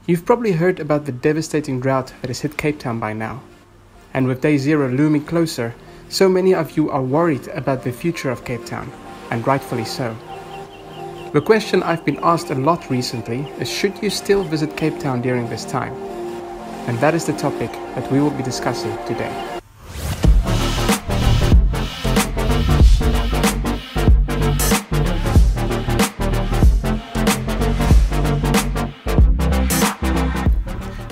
You've probably heard about the devastating drought that has hit Cape Town by now. And with day zero looming closer, so many of you are worried about the future of Cape Town, and rightfully so. The question I've been asked a lot recently is, should you still visit Cape Town during this time? And that is the topic that we will be discussing today.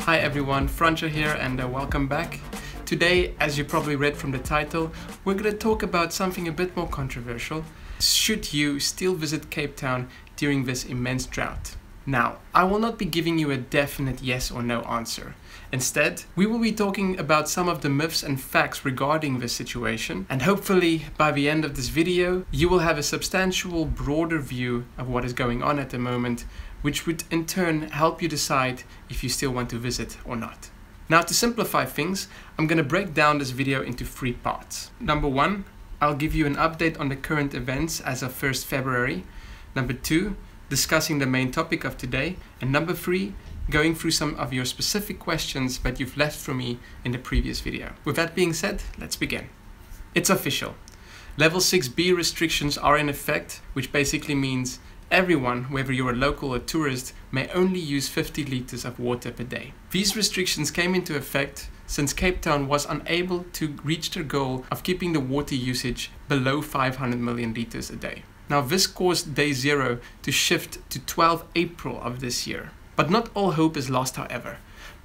Hi everyone, Franjo here and welcome back. Today, as you probably read from the title, we're going to talk about something a bit more controversial. Should you still visit Cape Town during this immense drought? Now, I will not be giving you a definite yes or no answer. Instead, we will be talking about some of the myths and facts regarding this situation, and hopefully by the end of this video you will have a substantial, broader view of what is going on at the moment, which would in turn help you decide if you still want to visit or not. Now, to simplify things, I'm going to break down this video into three parts. Number one, I'll give you an update on the current events as of 1st February. Number two, discussing the main topic of today. And number three, going through some of your specific questions that you've left for me in the previous video. With that being said, let's begin. It's official. Level 6B restrictions are in effect, which basically means everyone, whether you're a local or tourist, may only use 50 liters of water per day. These restrictions came into effect since Cape Town was unable to reach their goal of keeping the water usage below 500 million liters a day. Now, this caused day zero to shift to 12 April of this year. But not all hope is lost, however.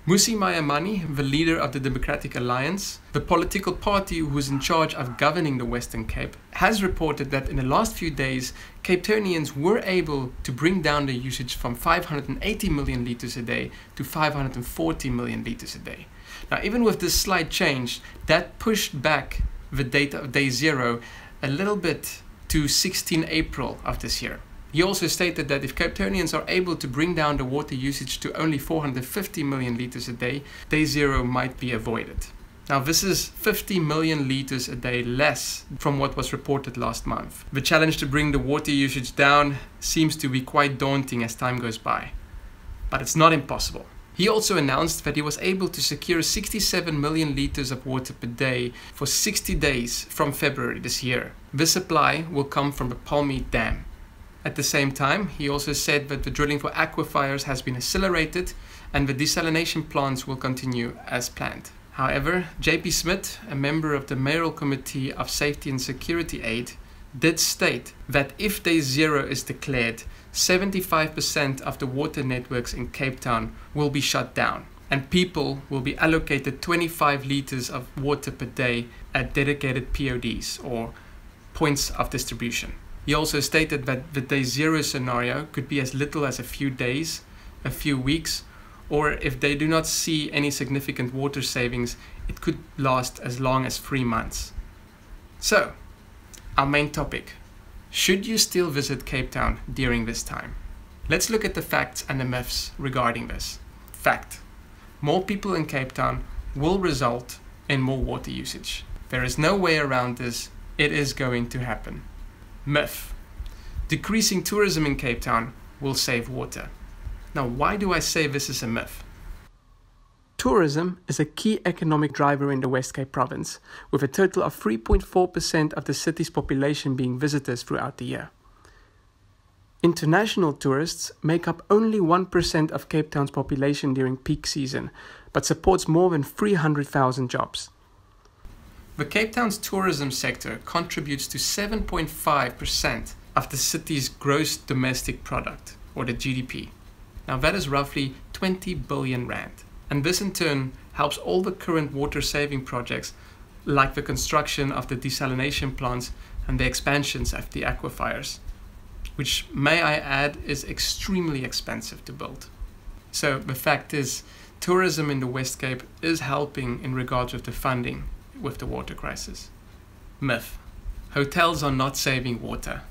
Mmusi Maimane, the leader of the Democratic Alliance, the political party who is in charge of governing the Western Cape, has reported that in the last few days, Cape Townians were able to bring down their usage from 580 million liters a day to 540 million liters a day. Now, even with this slight change, that pushed back the date of day zero a little bit to 16 April of this year. He also stated that if Cape Townians are able to bring down the water usage to only 450 million liters a day, day zero might be avoided. Now, this is 50 million liters a day less from what was reported last month. The challenge to bring the water usage down seems to be quite daunting as time goes by, but it's not impossible. He also announced that he was able to secure 67 million liters of water per day for 60 days from February this year. This supply will come from the Palmy Dam. At the same time, he also said that the drilling for aquifers has been accelerated and the desalination plants will continue as planned. However, JP Smith, a member of the Mayoral Committee of Safety and Security Aid, did state that if day zero is declared, 75% of the water networks in Cape Town will be shut down and people will be allocated 25 liters of water per day at dedicated PODs or points of distribution. He also stated that the day zero scenario could be as little as a few days, a few weeks, or if they do not see any significant water savings, it could last as long as 3 months. So, our main topic. Should you still visit Cape Town during this time? Let's look at the facts and the myths regarding this. Fact. More people in Cape Town will result in more water usage. There is no way around this. It is going to happen. Myth. Decreasing tourism in Cape Town will save water. Now, why do I say this is a myth? Tourism is a key economic driver in the West Cape province, with a total of 3.4% of the city's population being visitors throughout the year. International tourists make up only 1% of Cape Town's population during peak season, but supports more than 300,000 jobs. The Cape Town's tourism sector contributes to 7.5% of the city's gross domestic product, or the GDP. Now, that is roughly 20 billion rand. And this in turn helps all the current water saving projects, like the construction of the desalination plants and the expansions of the aquifers, which, may I add, is extremely expensive to build. So the fact is, tourism in the West Cape is helping in regards with the funding with the water crisis. Myth. Hotels are not saving water.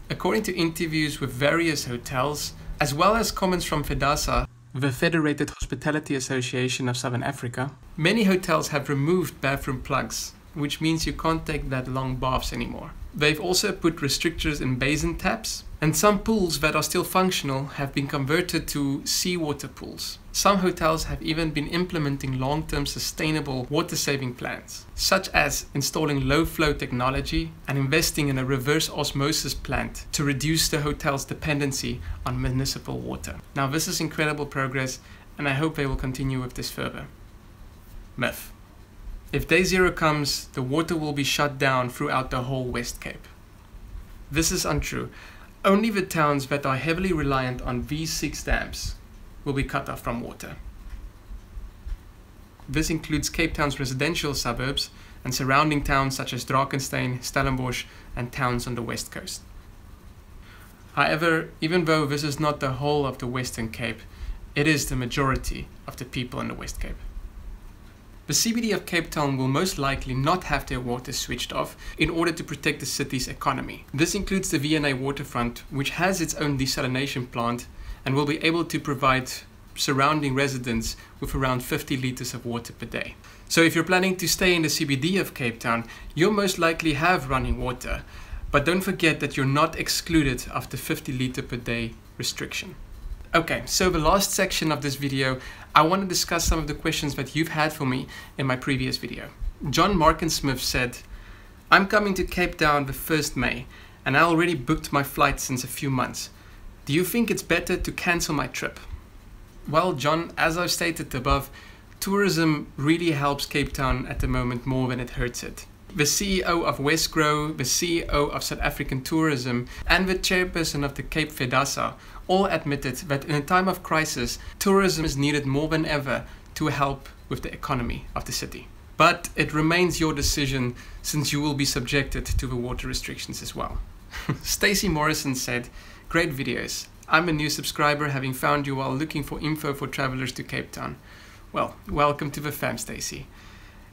According to interviews with various hotels, as well as comments from FEDASA, the Federated Hospitality Association of Southern Africa, many hotels have removed bathroom plugs, which means you can't take that long baths anymore. They've also put restrictors in basin taps, and some pools that are still functional have been converted to seawater pools. Some hotels have even been implementing long-term sustainable water-saving plans, such as installing low-flow technology and investing in a reverse osmosis plant to reduce the hotel's dependency on municipal water. Now, this is incredible progress, and I hope they will continue with this further. Myth. If day zero comes, the water will be shut down throughout the whole West Cape. This is untrue. Only the towns that are heavily reliant on these 6 dams will be cut off from water. This includes Cape Town's residential suburbs and surrounding towns such as Drakensberg, Stellenbosch, and towns on the west coast. However, even though this is not the whole of the Western Cape, it is the majority of the people in the West Cape. The CBD of Cape Town will most likely not have their water switched off in order to protect the city's economy. This includes the V&A waterfront, which has its own desalination plant and will be able to provide surrounding residents with around 50 litres of water per day. So if you're planning to stay in the CBD of Cape Town, you'll most likely have running water, but don't forget that you're not excluded of the 50 litre per day restriction. Okay, so the last section of this video, I want to discuss some of the questions that you've had for me in my previous video. John Markinsmith said, I'm coming to Cape Town the 1st May, and I already booked my flight since a few months. Do you think it's better to cancel my trip? Well, John, as I've stated above, tourism really helps Cape Town at the moment more than it hurts it. The CEO of Westgrow, the CEO of South African Tourism, and the chairperson of the Cape Vedasa all admitted that in a time of crisis, tourism is needed more than ever to help with the economy of the city. But it remains your decision, since you will be subjected to the water restrictions as well. Stacey Morrison said, great videos. I'm a new subscriber, having found you while looking for info for travelers to Cape Town. Well, welcome to the fam, Stacey.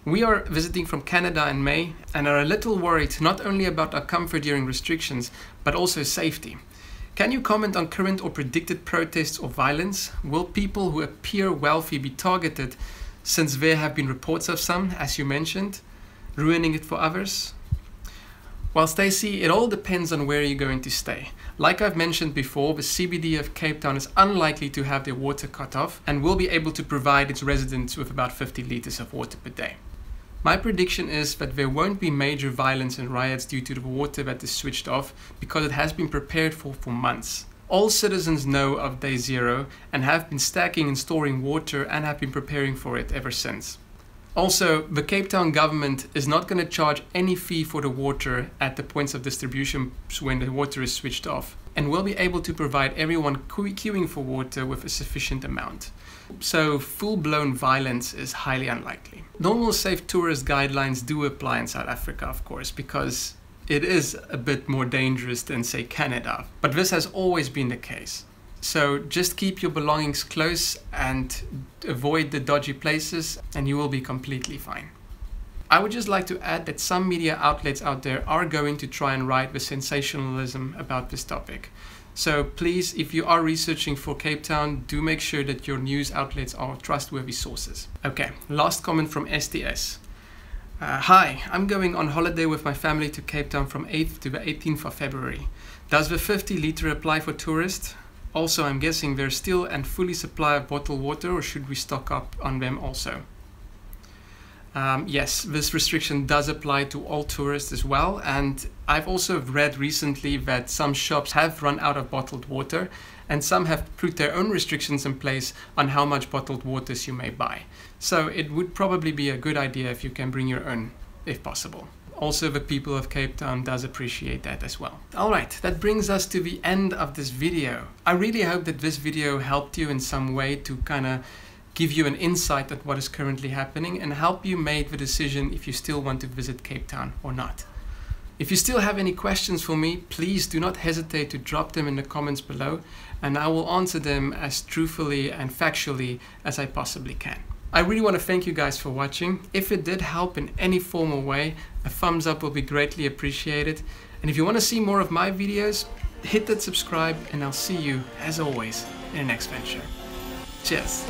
We are visiting from Canada in May and are a little worried not only about our comfort during restrictions, but also safety. Can you comment on current or predicted protests or violence? Will people who appear wealthy be targeted, since there have been reports of some, as you mentioned, ruining it for others? Well, Stacey, it all depends on where you're going to stay. Like I've mentioned before, the CBD of Cape Town is unlikely to have their water cut off and will be able to provide its residents with about 50 litres of water per day. My prediction is that there won't be major violence and riots due to the water that is switched off, because it has been prepared for months. All citizens know of day zero and have been stacking and storing water and have been preparing for it ever since. Also, the Cape Town government is not going to charge any fee for the water at the points of distribution when the water is switched off, and will be able to provide everyone queuing for water with a sufficient amount. So full-blown violence is highly unlikely. Normal safe tourist guidelines do apply in South Africa, of course, because it is a bit more dangerous than, say, Canada. But this has always been the case. So just keep your belongings close and avoid the dodgy places, and you will be completely fine. I would just like to add that some media outlets out there are going to try and write with sensationalism about this topic. So please, if you are researching for Cape Town, do make sure that your news outlets are trustworthy sources. Okay, last comment from STS. Hi, I'm going on holiday with my family to Cape Town from 8th to the 18th of February. Does the 50 litre apply for tourists? Also, I'm guessing there's still and fully supply of bottled water, or should we stock up on them also? Yes, this restriction does apply to all tourists as well, and I've also read recently that some shops have run out of bottled water, and some have put their own restrictions in place on how much bottled waters you may buy. So it would probably be a good idea if you can bring your own, if possible. Also, the people of Cape Town does appreciate that as well. Alright, that brings us to the end of this video. I really hope that this video helped you in some way to kind of give you an insight at what is currently happening and help you make the decision if you still want to visit Cape Town or not. If you still have any questions for me, please do not hesitate to drop them in the comments below, and I will answer them as truthfully and factually as I possibly can. I really want to thank you guys for watching. If it did help in any form or way, a thumbs up will be greatly appreciated. And if you want to see more of my videos, hit that subscribe, and I'll see you, as always, in the next venture. Cheers!